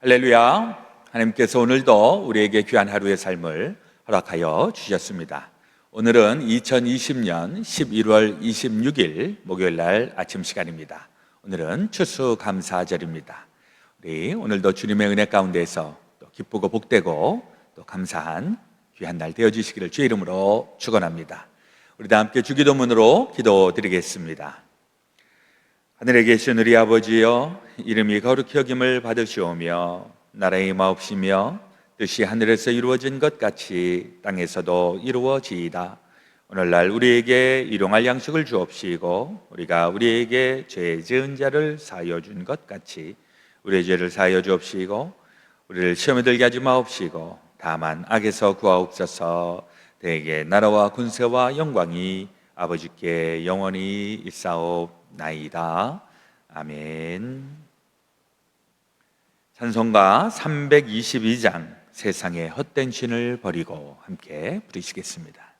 할렐루야. 하나님께서 오늘도 우리에게 귀한 하루의 삶을 허락하여 주셨습니다. 오늘은 2020년 11월 26일 목요일 날 아침 시간입니다. 오늘은 추수감사절입니다. 우리 오늘도 주님의 은혜 가운데서 또 기쁘고 복되고 또 감사한 귀한 날 되어주시기를 주의 이름으로 축원합니다. 우리 다 함께 주기도문으로 기도드리겠습니다. 하늘에 계신 우리 아버지여, 이름이 거룩히 여김을 받으시오며 나라의 임하옵시며 뜻이 하늘에서 이루어진 것 같이 땅에서도 이루어지이다. 오늘날 우리에게 일용할 양식을 주옵시고 우리가 우리에게 죄 지은 자를 사하여 준 것 같이 우리의 죄를 사하여 주옵시고 우리를 시험에 들게 하지 마옵시고 다만 악에서 구하옵소서. 대개 나라와 군세와 영광이 아버지께 영원히 있사옵나이다. 아멘. 찬송가 322장 세상의 헛된 신을 버리고 함께 부르시겠습니다.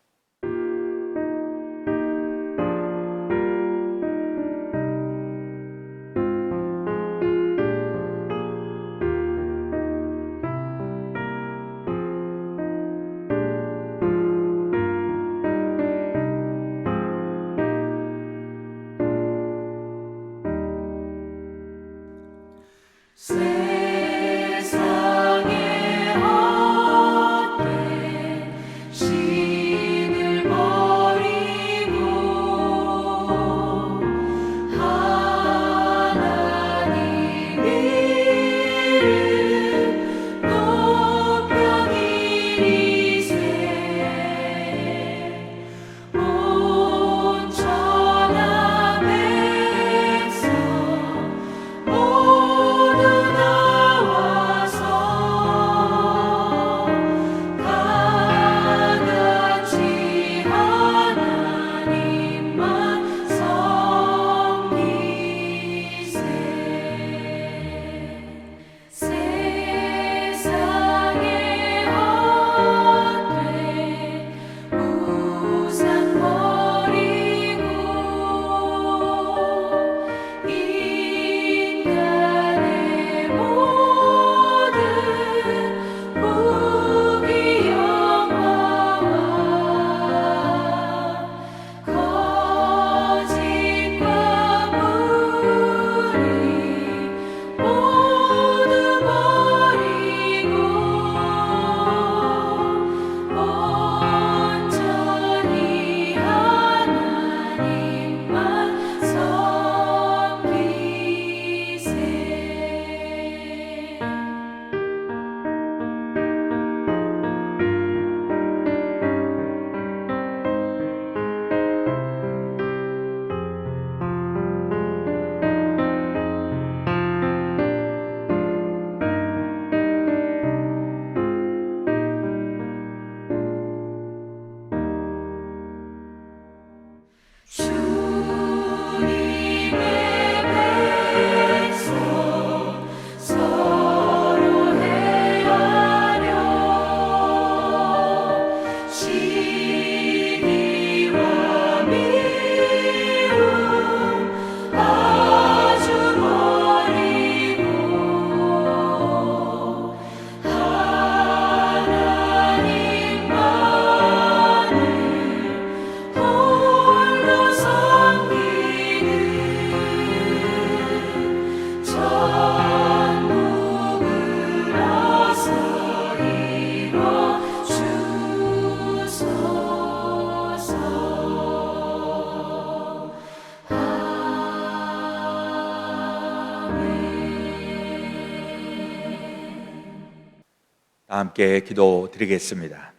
함께 기도드리겠습니다.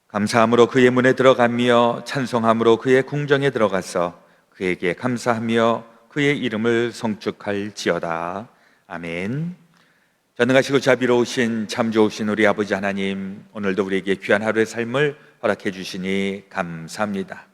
감사함으로 그의 문에 들어가며 찬송함으로 그의 궁정에 들어가서 그에게 감사하며 그의 이름을 송축할지어다. 아멘. 전능하시고 자비로우신 참 좋으신 우리 아버지 하나님, 오늘도 우리에게 귀한 하루의 삶을 허락해 주시니 감사합니다.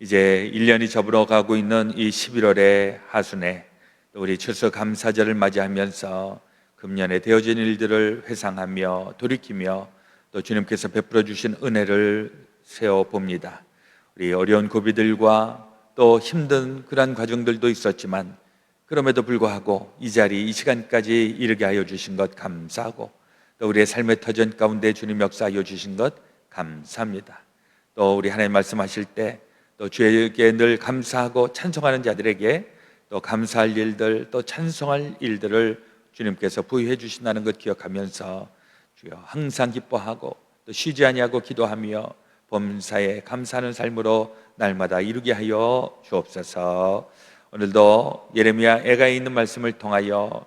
이제 1년이 접어가고 있는 이 11월의 하순에 또 우리 추수감사절을 맞이하면서 금년에 되어진 일들을 회상하며 돌이키며 또 주님께서 베풀어 주신 은혜를 세어봅니다. 우리 어려운 고비들과 또 힘든 그러한 과정들도 있었지만 그럼에도 불구하고 이 자리, 이 시간까지 이르게 하여 주신 것 감사하고, 또 우리의 삶의 터전 가운데 주님 역사하여 주신 것 감사합니다. 또 우리 하나님 말씀하실 때 또 주에게 늘 감사하고 찬송하는 자들에게 또 감사할 일들, 또 찬송할 일들을 주님께서 부여해 주신다는 것 기억하면서 주여 항상 기뻐하고 또 쉬지 아니하고 기도하며 범사에 감사하는 삶으로 날마다 이루게 하여 주옵소서. 오늘도 예레미야 애가에 있는 말씀을 통하여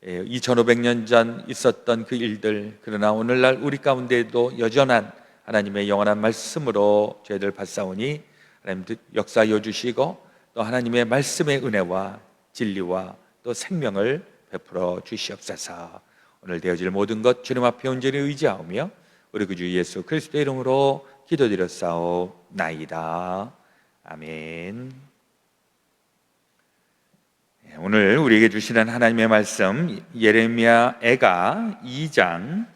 2500년 전 있었던 그 일들, 그러나 오늘날 우리 가운데도 여전한 하나님의 영원한 말씀으로 저희들 받사오니 하나님 역사하여 주시고 또 하나님의 말씀의 은혜와 진리와 또 생명을 베풀어 주시옵소서. 오늘 되어질 모든 것 주님 앞에 온전히 의지하오며 우리 구주 예수 그리스도의 이름으로 기도드렸사오나이다. 아멘. 오늘 우리에게 주시는 하나님의 말씀, 예레미야 애가 2장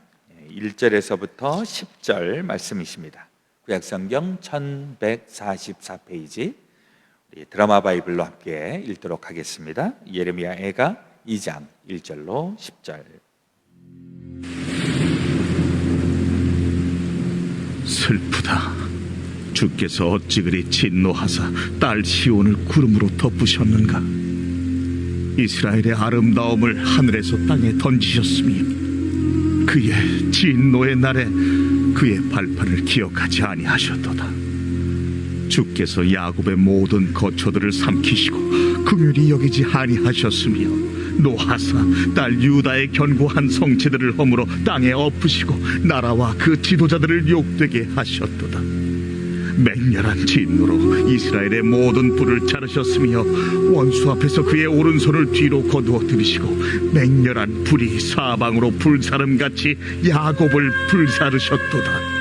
1절에서부터 10절 말씀이십니다. 구약성경 1144페이지 드라마 바이블로 함께 읽도록 하겠습니다. 예레미야 애가 2장 1절로 10절. 슬프다. 주께서 어찌 그리 진노하사 딸 시온을 구름으로 덮으셨는가. 이스라엘의 아름다움을 하늘에서 땅에 던지셨으며 그의 진노의 날에 그의 발판을 기억하지 아니하셨도다. 주께서 야곱의 모든 거처들을 삼키시고 긍휼히 여기지 아니하셨으며 노하사 딸 유다의 견고한 성체들을 허물어 땅에 엎으시고 나라와 그 지도자들을 욕되게 하셨도다. 맹렬한 진노로 이스라엘의 모든 뿔을 자르셨으며 원수 앞에서 그의 오른손을 뒤로 거두어 들이시고 맹렬한 불이 사방으로 불사름같이 야곱을 불사르셨도다.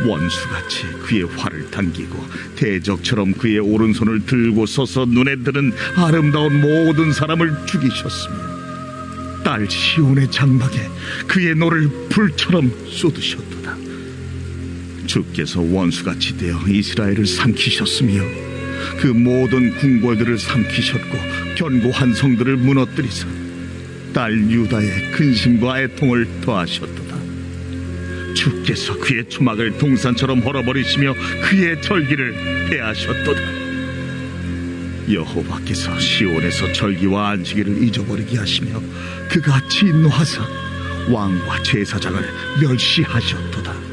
원수같이 그의 활을 당기고 대적처럼 그의 오른손을 들고 서서 눈에 드는 아름다운 모든 사람을 죽이셨으며 딸 시온의 장막에 그의 노를 불처럼 쏟으셨도다. 주께서 원수같이 되어 이스라엘을 삼키셨으며 그 모든 궁궐들을 삼키셨고 견고한 성들을 무너뜨리사 딸 유다의 근심과 애통을 더하셨도다. 주께서 그의 초막을 동산처럼 헐어버리시며 그의 절기를 폐하셨도다. 여호와께서 시온에서 절기와 안식일을 잊어버리게 하시며 그가 진노하사 왕과 제사장을 멸시하셨도다.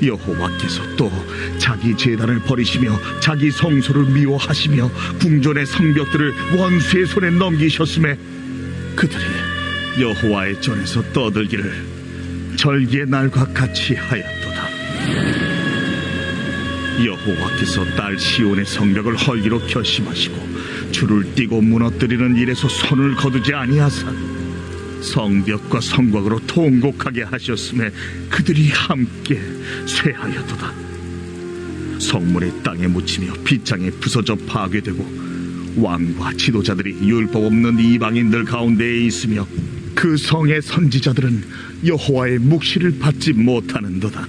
여호와께서 또 자기 제단을 버리시며 자기 성소를 미워하시며 궁전의 성벽들을 원수의 손에 넘기셨음에 그들이 여호와의 전에서 떠들기를 절기의 날과 같이 하였도다. 여호와께서 딸 시온의 성벽을 헐기로 결심하시고 줄을 띄고 무너뜨리는 일에서 손을 거두지 아니하사 성벽과 성곽으로 통곡하게 하셨음에 그들이 함께 쇠하였도다. 성문이 땅에 묻히며 빗장에 부서져 파괴되고 왕과 지도자들이 율법 없는 이방인들 가운데에 있으며 그 성의 선지자들은 여호와의 묵시를 받지 못하는도다.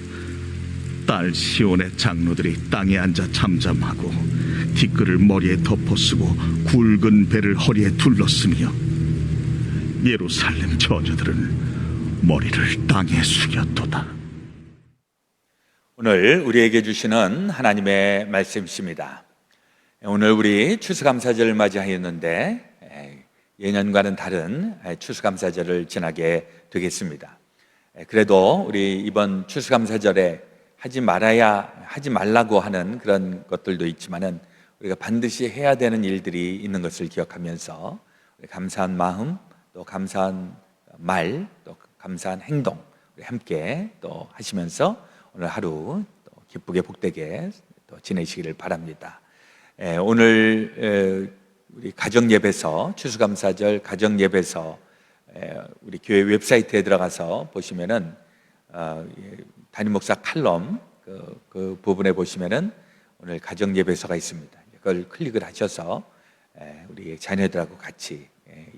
딸 시온의 장로들이 땅에 앉아 잠잠하고 티끌을 머리에 덮어쓰고 굵은 배를 허리에 둘렀으며 예루살렘 처녀들은 머리를 땅에 숙였도다. 오늘 우리에게 주시는 하나님의 말씀이십니다. 오늘 우리 추수감사절을 맞이하였는데 예년과는 다른 추수감사절을 지나게 되겠습니다. 그래도 우리 이번 추수감사절에 하지 말라고 하는 그런 것들도 있지만은 우리가 반드시 해야 되는 일들이 있는 것을 기억하면서 감사한 마음, 또 감사한 말, 또 감사한 행동 우리 함께 또 하시면서 오늘 하루 또 기쁘게 복되게 또 지내시기를 바랍니다. 오늘 우리 가정 예배서 추수감사절 가정 예배서 우리 교회 웹사이트에 들어가서 보시면은 담임 목사 칼럼 그 부분에 보시면은 오늘 가정 예배서가 있습니다. 그걸 클릭을 하셔서 우리 자녀들하고 같이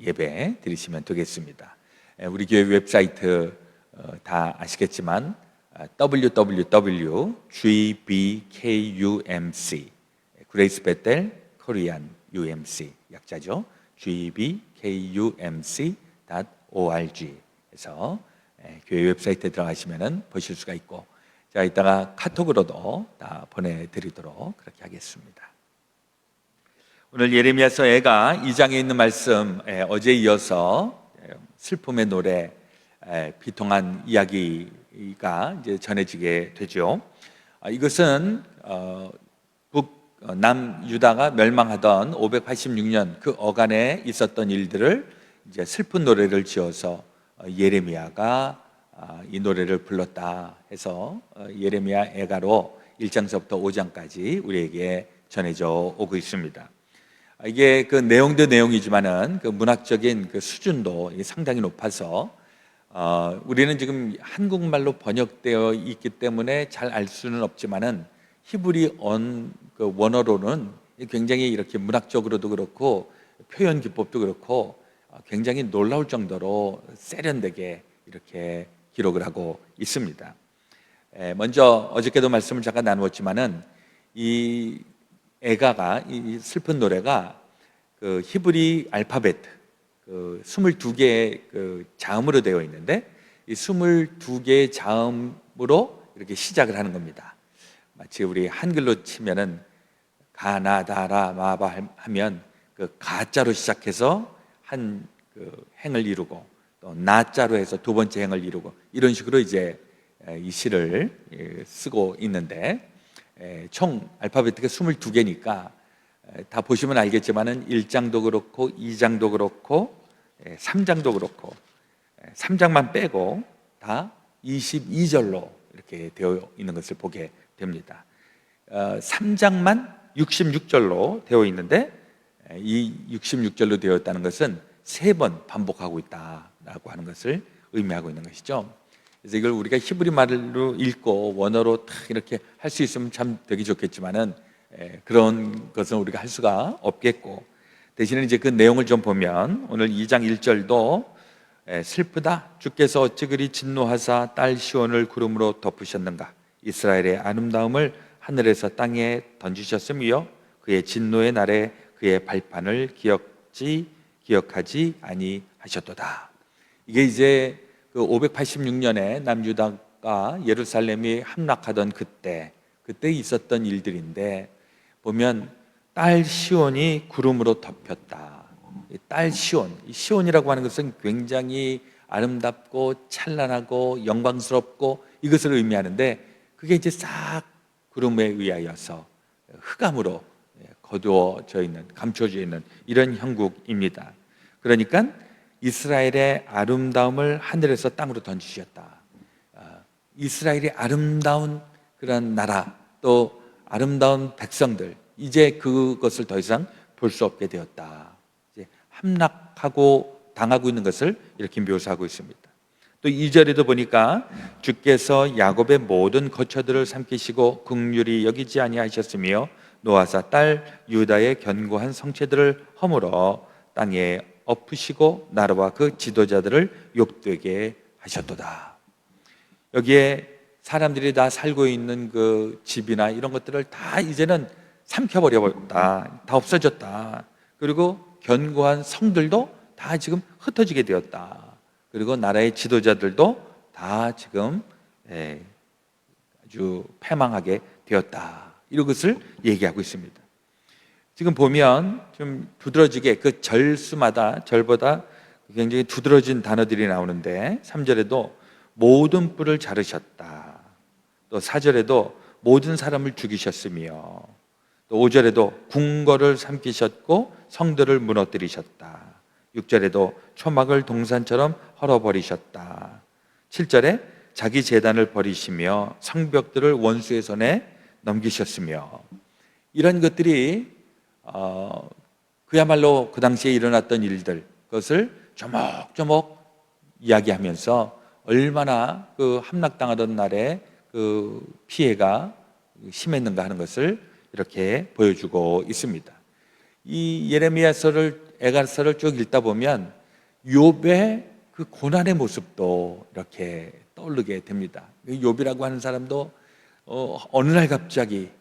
예배 드리시면 되겠습니다. 우리 교회 웹사이트 다 아시겠지만 www.gbkumc Grace Bethel Korean GBKUMC 약자죠. gbkumc.org에서 교회 웹사이트에 들어가시면 보실 수가 있고, 자, 이따가 카톡으로도 다 보내드리도록 그렇게 하겠습니다. 오늘 예레미야서가 2장에 있는 말씀, 어제 이어서 슬픔의 노래, 비통한 이야기가 이제 전해지게 되죠. 이것은 남유다가 멸망하던 586년 그 어간에 있었던 일들을 이제 슬픈 노래를 지어서 예레미야가 이 노래를 불렀다 해서 예레미야 애가로 1장서부터 5장까지 우리에게 전해져 오고 있습니다. 이게 그 내용도 내용이지만은 그 문학적인 그 수준도 상당히 높아서 우리는 지금 한국말로 번역되어 있기 때문에 잘 알 수는 없지만은 히브리 그 원어로는 굉장히 이렇게 문학적으로도 그렇고 표현 기법도 그렇고 굉장히 놀라울 정도로 세련되게 이렇게 기록을 하고 있습니다. 먼저 어저께도 말씀을 잠깐 나누었지만은 이 애가가, 이 슬픈 노래가 그 히브리 알파벳 그 22개의 그 자음으로 되어 있는데, 이 22개의 자음으로 이렇게 시작을 하는 겁니다. 마치 우리 한글로 치면은 가나다라 마바 하면 그 가자로 시작해서 한 그 행을 이루고, 또 나자로 해서 두 번째 행을 이루고, 이런 식으로 이제 이 시를 쓰고 있는데, 총 알파벳가 22개니까 다 보시면 알겠지만은 1장도 그렇고 2장도 그렇고 3장도 그렇고 3장만 빼고 다 22절로 이렇게 되어 있는 것을 보게 됩니다. 3장만 66절로 되어 있는데, 이 66절로 되어 있다는 것은 3번 반복하고 있다라고 하는 것을 의미하고 있는 것이죠. 그래서 이걸 우리가 히브리 말로 읽고 원어로 딱 이렇게 할 수 있으면 참 되게 좋겠지만은 그런 것은 우리가 할 수가 없겠고, 대신에 이제 그 내용을 좀 보면 오늘 2장 1절도 슬프다, 주께서 어찌 그리 진노하사 딸 시온을 구름으로 덮으셨는가. 이스라엘의 아름다움을 하늘에서 땅에 던지셨으며 그의 진노의 날에 그의 발판을 기억하지 아니하셨도다. 이게 이제 그 586년에 남유다가 예루살렘이 함락하던 그때 있었던 일들인데, 보면 딸 시온이 구름으로 덮였다. 딸 시온, 이 시온이라고 하는 것은 굉장히 아름답고 찬란하고 영광스럽고 이것을 의미하는데, 그게 이제 싹 구름에 의하여서 흑암으로 거두어져 있는, 감춰져 있는 이런 형국입니다. 그러니까 이스라엘의 아름다움을 하늘에서 땅으로 던지셨다. 이스라엘이 아름다운 그런 나라, 또 아름다운 백성들, 이제 그것을 더 이상 볼 수 없게 되었다. 이제 함락하고 당하고 있는 것을 이렇게 묘사하고 있습니다. 또 2절에도 보니까 주께서 야곱의 모든 거처들을 삼키시고 긍휼히 여기지 아니하셨으며 노아사 딸 유다의 견고한 성체들을 허물어 땅에 엎으시고 나라와 그 지도자들을 욕되게 하셨도다. 여기에 사람들이 다 살고 있는 그 집이나 이런 것들을 다 이제는 삼켜버렸다, 다 없어졌다. 그리고 견고한 성들도 다 지금 흩어지게 되었다. 그리고 나라의 지도자들도 다 지금 아주 패망하게 되었다. 이런 것을 얘기하고 있습니다. 지금 보면 좀 두드러지게 그 절보다 굉장히 두드러진 단어들이 나오는데, 3절에도 모든 뿔을 자르셨다. 또 4절에도 모든 사람을 죽이셨으며, 또 5절에도 궁궐을 삼키셨고 성들을 무너뜨리셨다. 6절에도 초막을 동산처럼 헐어버리셨다. 7절에 자기 제단을 버리시며 성벽들을 원수의 손에 넘기셨으며, 이런 것들이 그야말로 그 당시에 일어났던 일들, 그것을 조목조목 이야기하면서 얼마나 그 함락당하던 날에 그 피해가 심했는가 하는 것을 이렇게 보여주고 있습니다. 이 예레미야서를, 애가서를 쭉 읽다 보면 욥의 그 고난의 모습도 이렇게 떠오르게 됩니다. 욥이라고 하는 사람도 어느 날 갑자기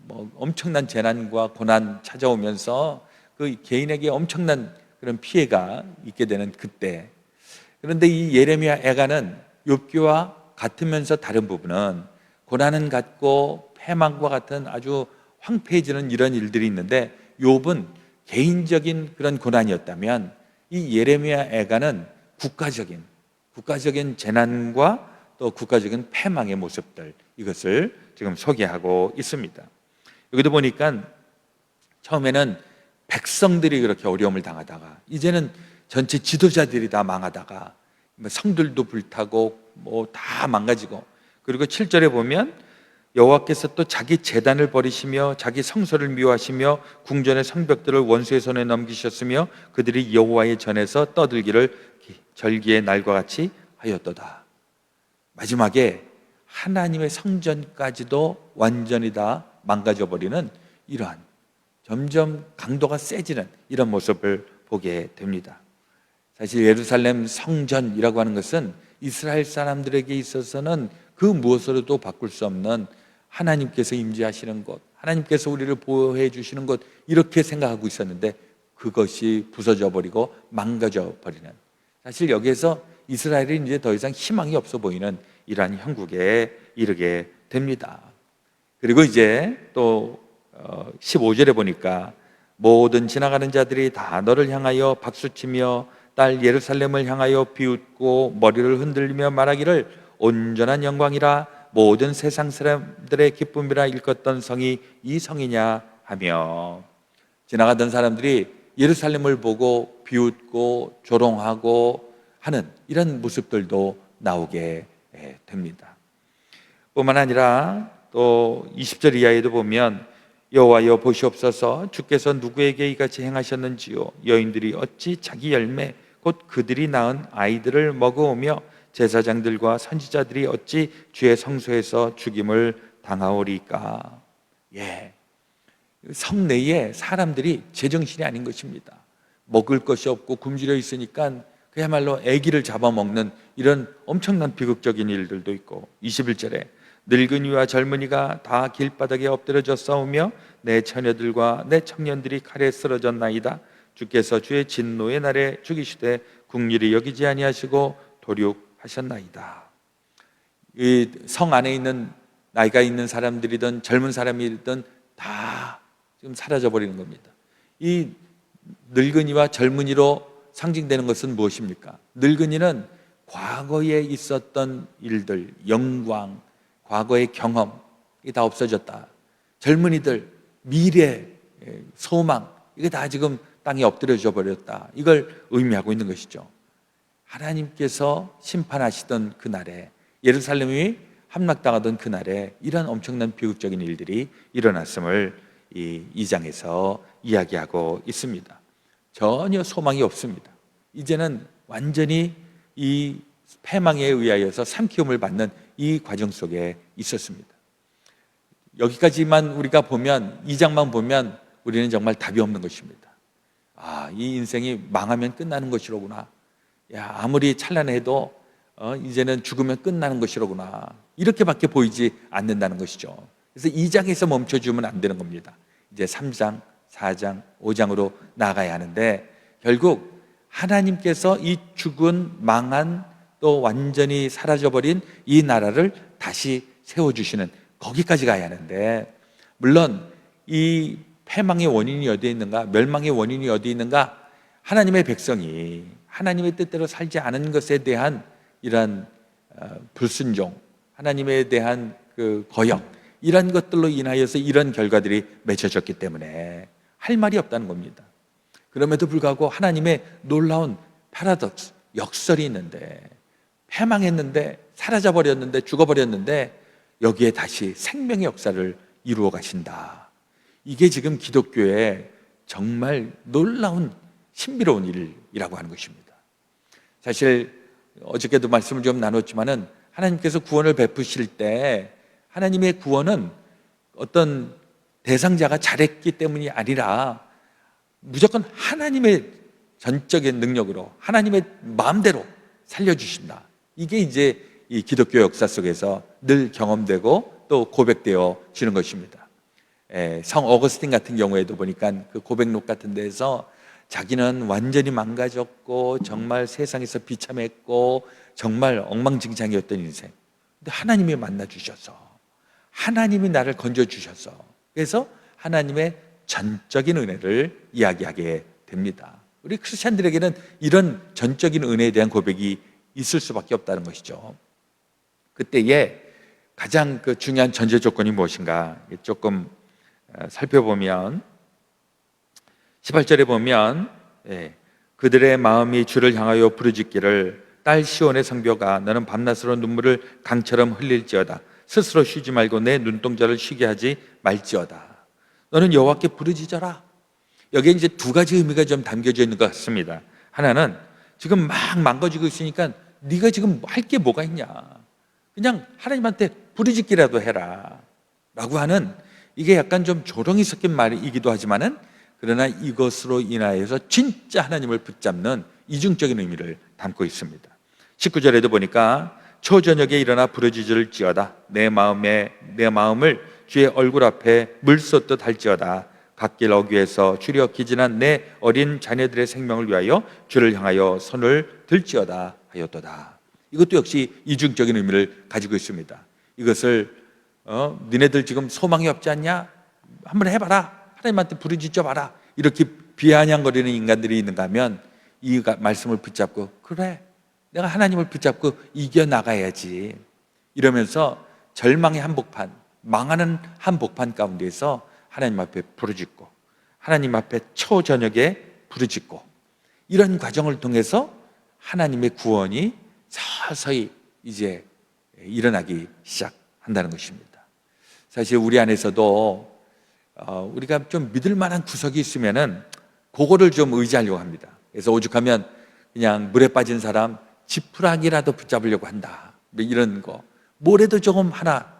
뭐 엄청난 재난과 고난 찾아오면서 그 개인에게 엄청난 그런 피해가 있게 되는 그때, 그런데 이 예레미야 애가는 욥기와 같으면서 다른 부분은 고난은 같고 패망과 같은 아주 황폐해지는 이런 일들이 있는데, 욥은 개인적인 그런 고난이었다면 이 예레미야 애가는 국가적인 재난과 또 국가적인 패망의 모습들, 이것을 지금 소개하고 있습니다. 여기도 보니까 처음에는 백성들이 그렇게 어려움을 당하다가 이제는 전체 지도자들이 다 망하다가 성들도 불타고 뭐 다 망가지고, 그리고 7절에 보면 여호와께서 또 자기 제단을 버리시며 자기 성소를 미워하시며 궁전의 성벽들을 원수의 손에 넘기셨으며 그들이 여호와의 전에서 떠들기를 절기의 날과 같이 하였도다. 마지막에 하나님의 성전까지도 완전히 다 망가져버리는 이러한 점점 강도가 세지는 이런 모습을 보게 됩니다. 사실 예루살렘 성전이라고 하는 것은 이스라엘 사람들에게 있어서는 그 무엇으로도 바꿀 수 없는 하나님께서 임재하시는 곳, 하나님께서 우리를 보호해 주시는 곳, 이렇게 생각하고 있었는데 그것이 부서져 버리고 망가져 버리는, 사실 여기에서 이스라엘이 이제 더 이상 희망이 없어 보이는 이러한 형국에 이르게 됩니다. 그리고 이제 또 15절에 보니까 모든 지나가는 자들이 다 너를 향하여 박수치며 딸 예루살렘을 향하여 비웃고 머리를 흔들리며 말하기를 온전한 영광이라 모든 세상 사람들의 기쁨이라 일컫던 성이 이 성이냐 하며, 지나가던 사람들이 예루살렘을 보고 비웃고 조롱하고 하는 이런 모습들도 나오게 됩니다. 뿐만 아니라 또 20절 이하에도 보면 여호와여 보시옵소서, 주께서 누구에게 이같이 행하셨는지요. 여인들이 어찌 자기 열매 곧 그들이 낳은 아이들을 먹어오며 제사장들과 선지자들이 어찌 주의 성소에서 죽임을 당하오리까. 성내에 사람들이 제정신이 아닌 것입니다. 먹을 것이 없고 굶주려 있으니까 그야말로 아기를 잡아먹는 이런 엄청난 비극적인 일들도 있고, 21절에 늙은이와 젊은이가 다 길바닥에 엎드려져 싸우며 내 처녀들과 내 청년들이 칼에 쓰러졌나이다. 주께서 주의 진노의 날에 죽이시되 국률이 여기지 아니하시고 도륙하셨나이다. 이 성 안에 있는 나이가 있는 사람들이든 젊은 사람이든 다 지금 사라져 버리는 겁니다. 이 늙은이와 젊은이로 상징되는 것은 무엇입니까? 늙은이는 과거에 있었던 일들, 영광, 과거의 경험이 다 없어졌다. 젊은이들 미래, 소망, 이게 다 지금 땅에 엎드려져 버렸다. 이걸 의미하고 있는 것이죠. 하나님께서 심판하시던 그날에, 예루살렘이 함락당하던 그날에 이런 엄청난 비극적인 일들이 일어났음을 이 2장에서 이야기하고 있습니다. 전혀 소망이 없습니다. 이제는 완전히 이 패망에 의하여서 삼키움을 받는 이 과정 속에 있었습니다. 여기까지만 우리가 보면, 2장만 보면 우리는 정말 답이 없는 것입니다. 이 인생이 망하면 끝나는 것이로구나. 아무리 찬란해도 이제는 죽으면 끝나는 것이로구나. 이렇게밖에 보이지 않는다는 것이죠. 그래서 2장에서 멈춰주면 안 되는 겁니다. 이제 3장, 4장, 5장으로 나가야 하는데, 결국 하나님께서 이 죽은, 망한, 또 완전히 사라져버린 이 나라를 다시 세워주시는 거기까지 가야 하는데, 물론 이 패망의 원인이 어디에 있는가, 멸망의 원인이 어디에 있는가, 하나님의 백성이 하나님의 뜻대로 살지 않은 것에 대한 이런 불순종, 하나님에 대한 그 거역, 이런 것들로 인하여서 이런 결과들이 맺혀졌기 때문에 할 말이 없다는 겁니다. 그럼에도 불구하고 하나님의 놀라운 패러독스, 역설이 있는데, 패망했는데, 사라져버렸는데, 죽어버렸는데 여기에 다시 생명의 역사를 이루어 가신다. 이게 지금 기독교의 정말 놀라운 신비로운 일이라고 하는 것입니다. 사실 어저께도 말씀을 좀 나눴지만은, 하나님께서 구원을 베푸실 때 하나님의 구원은 어떤 대상자가 잘했기 때문이 아니라 무조건 하나님의 전적인 능력으로, 하나님의 마음대로 살려주신다. 이게 이제 이 기독교 역사 속에서 늘 경험되고 또 고백되어지는 것입니다. 성 어거스틴 같은 경우에도 보니까 그 고백록 같은 데서 자기는 완전히 망가졌고 정말 세상에서 비참했고 정말 엉망진창이었던 인생. 근데 하나님이 만나 주셔서, 하나님이 나를 건져 주셔서, 그래서 하나님의 전적인 은혜를 이야기하게 됩니다. 우리 크리스찬들에게는 이런 전적인 은혜에 대한 고백이 있을 수밖에 없다는 것이죠. 그때에 가장 그 중요한 전제 조건이 무엇인가 조금 살펴보면 18절에 보면 그들의 마음이 주를 향하여 부르짖기를 딸 시온의 성벽아 너는 밤낮으로 눈물을 강처럼 흘릴지어다. 스스로 쉬지 말고 내 눈동자를 쉬게 하지 말지어다. 너는 여호와께 부르짖어라. 여기에 이제 두 가지 의미가 좀 담겨져 있는 것 같습니다. 하나는 지금 막 망가지고 있으니까 네가 지금 할 게 뭐가 있냐, 그냥 하나님한테 부르짖기라도 해라 라고 하는, 이게 약간 좀 조롱이 섞인 말이기도 하지만은 그러나 이것으로 인하여서 진짜 하나님을 붙잡는 이중적인 의미를 담고 있습니다. 19절에도 보니까 초저녁에 일어나 부르짖을지어다. 내 마음을 주의 얼굴 앞에 물쏟듯 할지어다. 갓길 어귀에서 주려 기진한 내 어린 자녀들의 생명을 위하여 주를 향하여 손을 들지어다 하였도다. 이것도 역시 이중적인 의미를 가지고 있습니다. 이것을 니네들 지금 소망이 없지 않냐? 한번 해봐라. 하나님한테 부르짖어 봐라. 이렇게 비아냥거리는 인간들이 있는가 하면 이 말씀을 붙잡고, 그래, 내가 하나님을 붙잡고 이겨나가야지 이러면서 절망의 한복판, 망하는 한복판 가운데서 하나님 앞에 부르짖고, 하나님 앞에 초저녁에 부르짖고, 이런 과정을 통해서 하나님의 구원이 서서히 이제 일어나기 시작한다는 것입니다. 사실 우리 안에서도 우리가 좀 믿을 만한 구석이 있으면은 그거를 좀 의지하려고 합니다. 그래서 오죽하면 그냥 물에 빠진 사람 지푸라기라도 붙잡으려고 한다, 이런 거. 뭐라도 조금 하나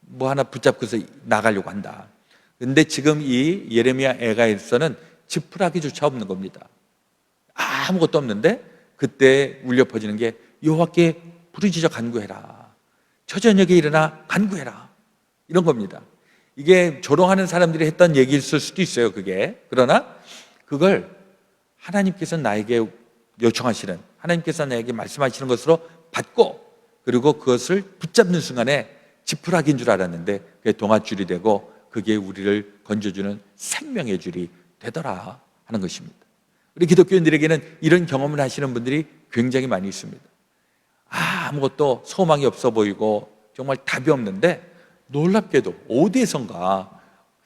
뭐 하나 붙잡고서 나가려고 한다. 근데 지금 이 예레미야 애가에서는 지푸라기조차 없는 겁니다. 아무것도 없는데 그때 울려 퍼지는 게 여호와께 부르짖어 간구해라. 초저녁에 일어나 간구해라. 이런 겁니다. 이게 조롱하는 사람들이 했던 얘기일 수도 있어요, 그게. 그러나 그걸 하나님께서 나에게 요청하시는, 하나님께서 나에게 말씀하시는 것으로 받고, 그리고 그것을 붙잡는 순간에 지푸라기인 줄 알았는데 그게 동아줄이 되고 그게 우리를 건져주는 생명의 줄이 되더라 하는 것입니다. 우리 기독교인들에게는 이런 경험을 하시는 분들이 굉장히 많이 있습니다. 아무것도 소망이 없어 보이고 정말 답이 없는데 놀랍게도 어디에선가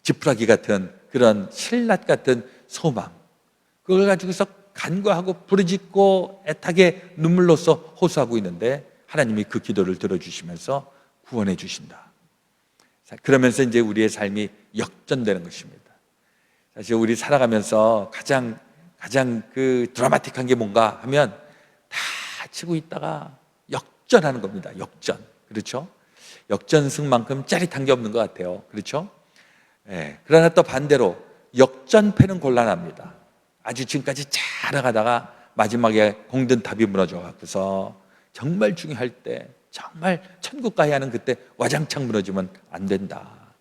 지푸라기 같은 그런 신랏 같은 소망, 그걸 가지고서 간구하고 부르짖고 애타게 눈물로써 호소하고 있는데 하나님이 그 기도를 들어주시면서 구원해 주신다. 그러면서 이제 우리의 삶이 역전되는 것입니다. 사실 우리 살아가면서 가장 그 드라마틱한 게 뭔가 하면 다 치고 있다가 역전하는 겁니다. 역전. 그렇죠? 역전승만큼 짜릿한 게 없는 것 같아요. 그렇죠? 그러나 또 반대로 역전패는 곤란합니다. 아주 지금까지 잘 나가다가 마지막에 공든탑이 무너져 갖고서 정말 중요할 때, 정말 천국 가야 하는 그때 와장창 무너지면 안 된다.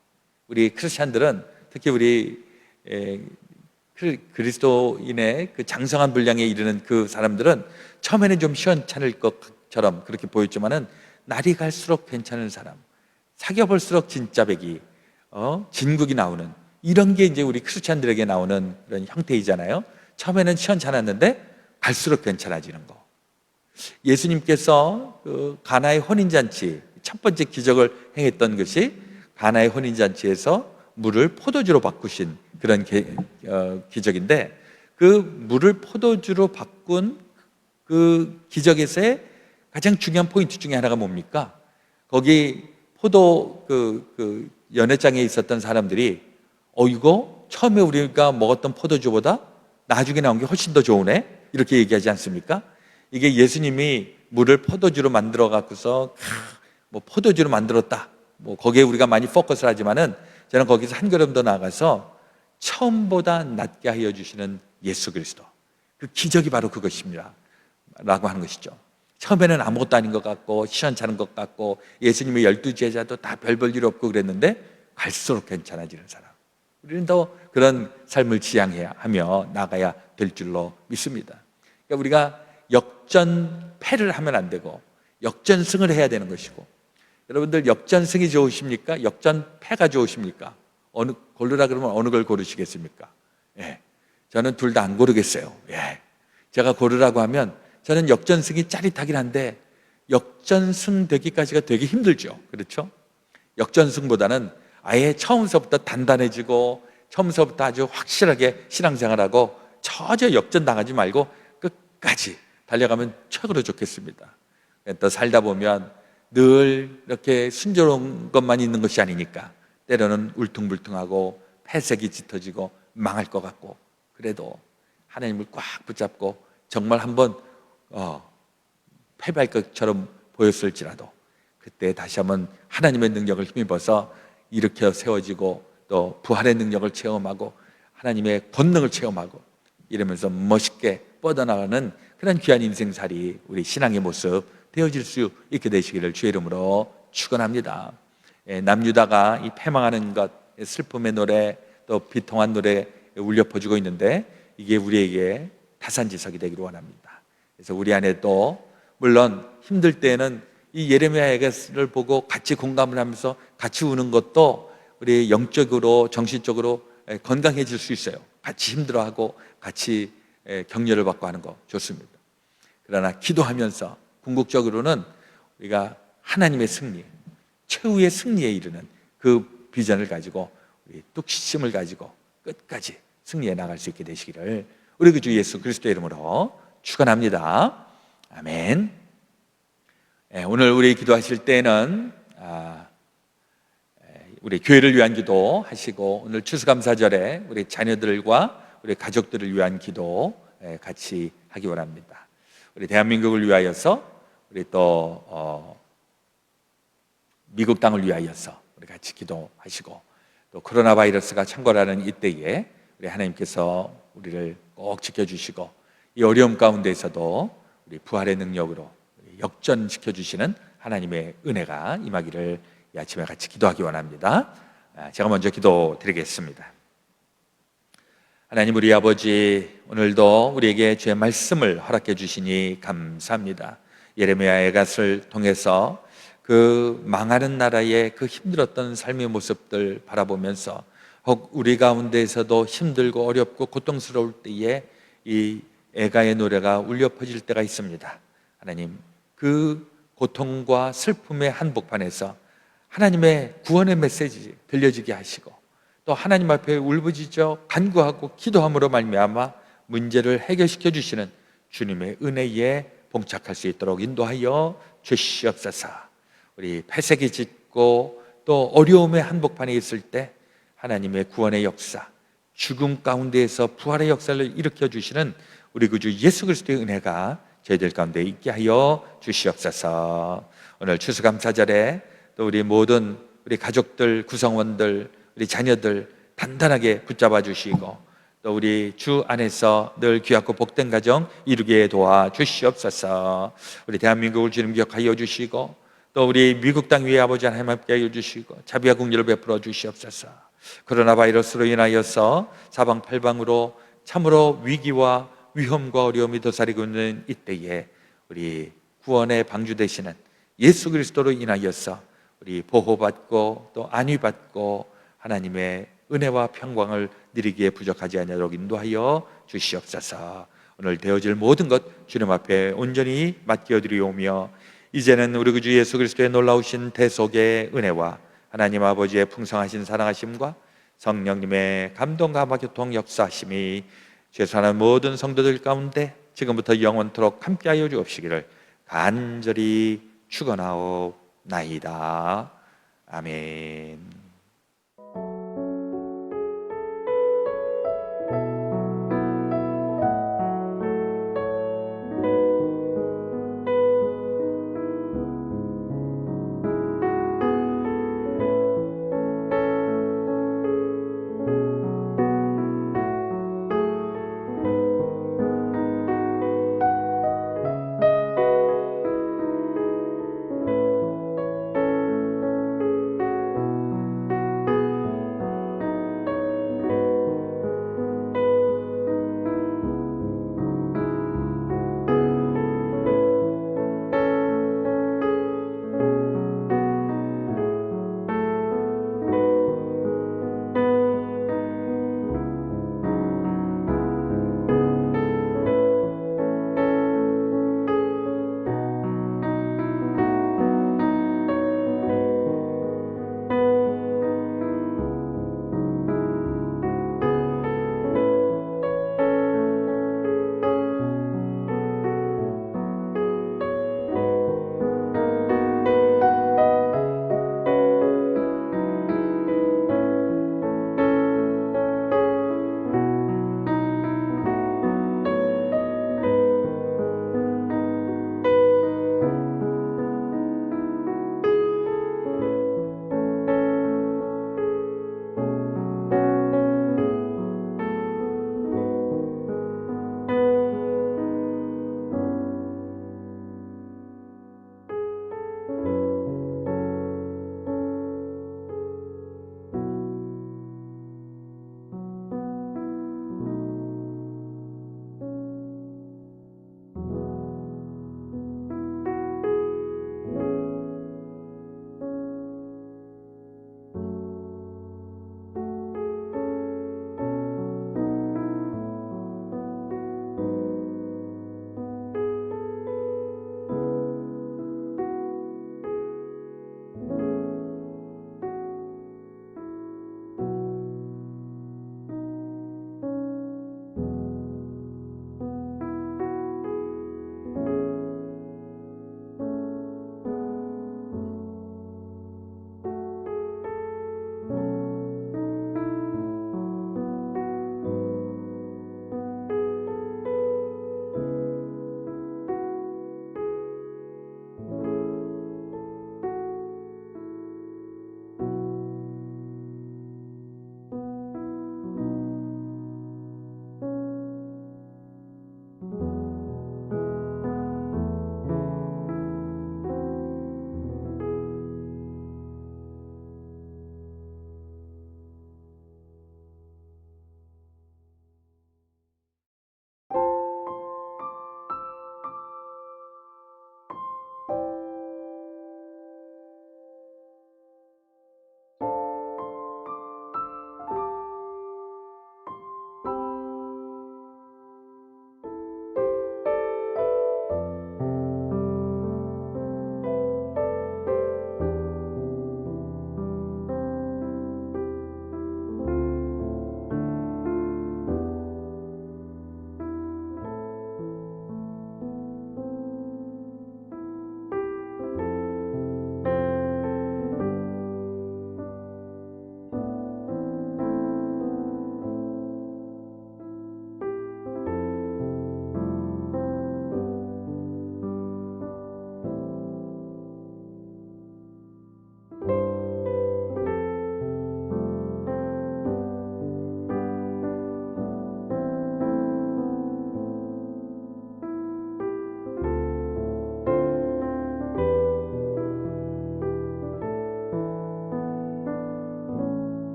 우리 크리스찬들은, 특히 우리 그리스도인의 그 장성한 분량에 이르는 그 사람들은 처음에는 좀 시원찮을 것처럼 그렇게 보였지만은 날이 갈수록 괜찮은 사람, 사귀어볼수록 진짜 백이, 진국이 나오는, 이런 게 이제 우리 크리스찬들에게 나오는 그런 형태이잖아요. 처음에는 시원찮았는데 갈수록 괜찮아지는 거. 예수님께서 그 가나의 혼인잔치, 첫 번째 기적을 행했던 것이 가나의 혼인잔치에서 물을 포도주로 바꾸신 그런 기적인데, 그 물을 포도주로 바꾼 그 기적에서의 가장 중요한 포인트 중에 하나가 뭡니까? 거기 포도 그 연회장에 있었던 사람들이 이거 처음에 우리가 먹었던 포도주보다 나중에 나온 게 훨씬 더 좋으네, 이렇게 얘기하지 않습니까? 이게 예수님이 물을 포도주로 만들어 갖고서 뭐 포도주로 만들었다, 뭐 거기에 우리가 많이 포커스를 하지만은 저는 거기서 한 걸음 더 나가서 처음보다 낫게 하여 주시는 예수 그리스도, 그 기적이 바로 그것입니다 라고 하는 것이죠. 처음에는 아무것도 아닌 것 같고 시원찮은 것 같고 예수님의 12 제자도 다 별 볼 일 없고 그랬는데 갈수록 괜찮아지는 사람, 우리는 더 그런 삶을 지향하며 나가야 될 줄로 믿습니다. 그러니까 우리가 역전패를 하면 안 되고 역전승을 해야 되는 것이고, 여러분들 역전승이 좋으십니까? 역전패가 좋으십니까? 고르라 그러면 어느 걸 고르시겠습니까? 예, 저는 둘 다 안 고르겠어요. 예, 제가 고르라고 하면 저는 역전승이 짜릿하긴 한데 역전승 되기까지가 되게 힘들죠. 그렇죠? 역전승보다는 아예 처음서부터 단단해지고 처음서부터 아주 확실하게 신앙생활하고 처저 역전당하지 말고 끝까지 달려가면 최고로 좋겠습니다. 또 살다 보면 늘 이렇게 순조로운 것만 있는 것이 아니니까 때로는 울퉁불퉁하고 폐색이 짙어지고 망할 것 같고, 그래도 하나님을 꽉 붙잡고 정말 한번 패배할 것처럼 보였을지라도 그때 다시 한번 하나님의 능력을 힘입어서 일으켜 세워지고 또 부활의 능력을 체험하고 하나님의 권능을 체험하고 이러면서 멋있게 뻗어나가는 그런 귀한 인생살이 우리 신앙의 모습 되어질 수 있게 되시기를 주의 이름으로 축원합니다. 남유다가 이 패망하는 것, 슬픔의 노래, 또 비통한 노래 울려 퍼지고 있는데 이게 우리에게 타산지석이 되기를 원합니다. 그래서 우리 안에 또 물론 힘들 때는 이 예레미야 에게스를 보고 같이 공감을 하면서 같이 우는 것도 우리 영적으로 정신적으로 건강해질 수 있어요. 같이 힘들어하고 같이 격려를 받고 하는 거 좋습니다. 그러나 기도하면서 궁극적으로는 우리가 하나님의 승리, 최후의 승리에 이르는 그 비전을 가지고 우리 뚝심을 가지고 끝까지 승리해 나갈 수 있게 되시기를 우리 그 주 예수 그리스도의 이름으로 축원합니다. 아멘. 오늘 우리 기도하실 때는 우리 교회를 위한 기도 하시고, 오늘 추수감사절에 우리 자녀들과 우리 가족들을 위한 기도 같이 하기 원합니다. 우리 대한민국을 위하여서, 우리 또 미국 땅을 위하여서 우리 같이 기도하시고, 또 코로나 바이러스가 창궐하는 이때에 우리 하나님께서 우리를 꼭 지켜주시고 이 어려움 가운데에서도 우리 부활의 능력으로 역전시켜 주시는 하나님의 은혜가 임하기를 이 아침에 같이 기도하기 원합니다. 제가 먼저 기도 드리겠습니다. 하나님 우리 아버지, 오늘도 우리에게 주의 말씀을 허락해 주시니 감사합니다. 예레미야 에갓을 통해서 그 망하는 나라의 그 힘들었던 삶의 모습들 바라보면서 혹 우리 가운데에서도 힘들고 어렵고 고통스러울 때에 이 애가의 노래가 울려 퍼질 때가 있습니다. 하나님, 그 고통과 슬픔의 한복판에서 하나님의 구원의 메시지 들려지게 하시고, 또 하나님 앞에 울부짖어 간구하고 기도함으로 말미암아 문제를 해결시켜 주시는 주님의 은혜에 봉착할 수 있도록 인도하여 주시옵소서. 우리 폐색이 짙고 또 어려움의 한복판에 있을 때 하나님의 구원의 역사, 죽음 가운데에서 부활의 역사를 일으켜 주시는 우리 구주 예수 그리스도의 은혜가 저희들 가운데 있게 하여 주시옵소서. 오늘 추수감사절에 또 우리 모든 우리 가족들, 구성원들, 우리 자녀들 단단하게 붙잡아 주시고, 또 우리 주 안에서 늘 귀하고 복된 가정 이루게 도와 주시옵소서. 우리 대한민국을 주님 기억하여 주시고, 또 우리 미국 땅 위에 아버지 하나님 함께 하여 주시고 자비와 긍휼을 베풀어 주시옵소서. 코로나 바이러스로 인하여서 사방팔방으로 참으로 위기와 위험과 어려움이 도사리고 있는 이때에 우리 구원의 방주 되시는 예수 그리스도로 인하여서 우리 보호받고 또 안위받고 하나님의 은혜와 평강을 누리기에 부족하지 않도록 인도하여 주시옵소서. 오늘 되어질 모든 것 주님 앞에 온전히 맡겨드리오며, 이제는 우리 구주 예수 그리스도의 놀라우신 대속의 은혜와 하나님 아버지의 풍성하신 사랑하심과 성령님의 감동과 교통 역사하심이 죄송한 모든 성도들 가운데 지금부터 영원토록 함께하여 주옵시기를 간절히 축원하옵나이다. 아멘.